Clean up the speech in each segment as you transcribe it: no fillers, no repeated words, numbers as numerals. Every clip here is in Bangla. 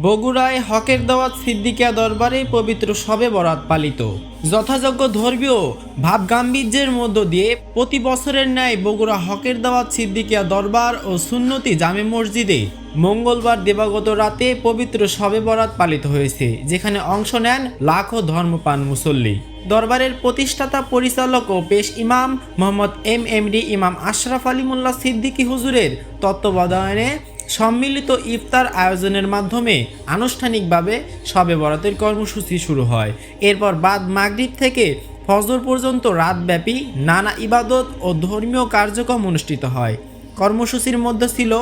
বগুড়ায় হকের দাওয়াত সিদ্দিকিয়া দরবারে পবিত্র শবে বরাত পালিত। যথাযোগ্য ধর্মীয় ভাবগাম্ভীর্যের মধ্য দিয়ে প্রতি বছরের ন্যায় বগুড়া হকের দাওয়াত সিদ্দিকিয়া দরবার ও সুন্নতি জামে মসজিদে মঙ্গলবার দিবাগত রাতে পবিত্র শবে বরাত পালিত হয়েছে, যেখানে অংশ নেন লাখো ধর্মপ্রাণ মুসল্লি। দরবারের প্রতিষ্ঠাতা পরিচালক ও পেশ ইমাম মোহাম্মদ এমএমডি ইমাম আশরাফ আলী মোল্লা সিদ্দিকী হুজুরের তত্ত্বাবধানে সম্মিলিত ইফতার আয়োজনের মাধ্যমে আনুষ্ঠানিকভাবে শবে বরাতের কর্মসূচি শুরু হয়। এরপর বাদ মাগরিব থেকে ফজর পর্যন্ত রাতব্যাপী নানা ইবাদত ও ধর্মীয় কার্যক্রম অনুষ্ঠিত হয়। কর্মসূচির মধ্যে ছিল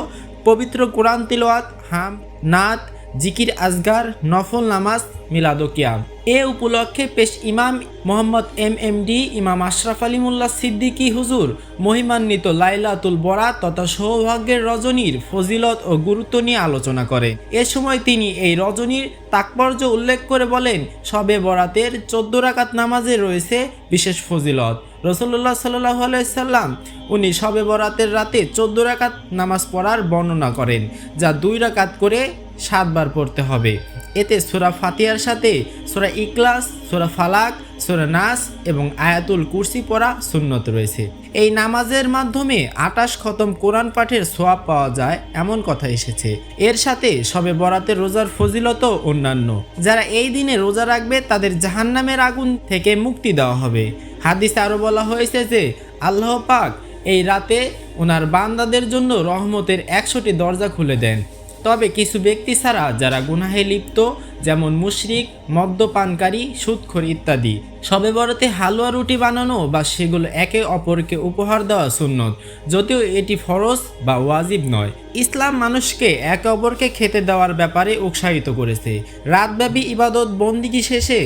পবিত্র কোরআন তিলাওয়াত, হাম, নাত, জিকির আজগার, নফল নামাজ, মিলাদ ও কিয়াম। এ উপলক্ষে পেশ ইমাম মোহাম্মদ এমএমডি ইমাম আশরাফ আলী মোল্লা সিদ্দিকী হুজুর মহিমান্বিত লাইলাতুল বরাত তথা সৌভাগ্যের রজনীর ফজিলত ও গুরুত্ব নিয়ে আলোচনা করেন। এ সময় তিনি এই রজনীর তাৎপর্য উল্লেখ করে বলেন, শবে বরাতের 14 রাকাত নামাজে রয়েছে বিশেষ ফজিলত। রাসূলুল্লাহ সাল্লাল্লাহু আলাইহি সাল্লাম উনি শবে বরাতের রাতে 14 রাকাত নামাজ পড়ার বর্ণনা করেন, যা 2 রাকাত করে 7 বার পড়তে হবে। এতে সূরা ফাতিহার সাথে সূরা ইখলাস, সূরা ফালাক, সূরা নাস এবং আয়াতুল কুরসি পড়া সুন্নত রয়েছে। এই নামাজের মাধ্যমে 28 খতম কোরআন পাঠের সওয়াব পাওয়া যায় এমন কথা এসেছে। এর সাথে শবে বরাতের রোজার ফজিলতও অন্যান্য। যারা এই দিনে রোজা রাখবে তাদের জাহান্নামের আগুন থেকে মুক্তি দেওয়া হবে। হাদিসে আরও বলা হয়েছে যে আল্লাহ পাক এই রাতে ওনার বান্দাদের জন্য রহমতের 100টি দরজা খুলে দেন, তবে কিছু ব্যক্তি ছাড়া যারা গুনাহে লিপ্ত, যেমন মুশরিক, মদ্যপানকারী, সুদখোর ইত্যাদি। শবে বরাতে হালুয়া রুটি বানানো বা সেগুলো একে অপরকে উপহার দেওয়া সুন্নত, যদিও এটি ফরজ বা ওয়াজিব নয়। ইসলাম মানুষকে একে অপরকে খেতে দেওয়ার ব্যাপারে উৎসাহিত করেছে। রাতব্যাপী ইবাদত বন্দিগি শেষে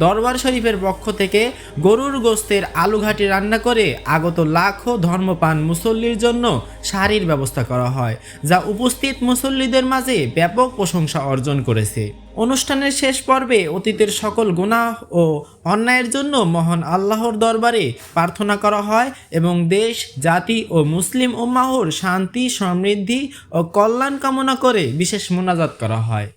দরবার শরীফের পক্ষ থেকে গরুর গোস্তের আলুঘাটি রান্না করে আগত লাখো ধর্মপ্রাণ মুসল্লির জন্য সাহারির ব্যবস্থা করা হয়, যা উপস্থিত মুসল্লিদের মাঝে ব্যাপক প্রশংসা অর্জন করেছে। অনুষ্ঠানের শেষ পর্বে অতীতের সকল গুনাহ ও অন্যায়ের জন্য মহান আল্লাহর দরবারে প্রার্থনা করা হয় এবং দেশ, জাতি ও মুসলিম উম্মাহর শান্তি, সমৃদ্ধি ও কল্যাণ কামনা করে বিশেষ মোনাজাত করা হয়।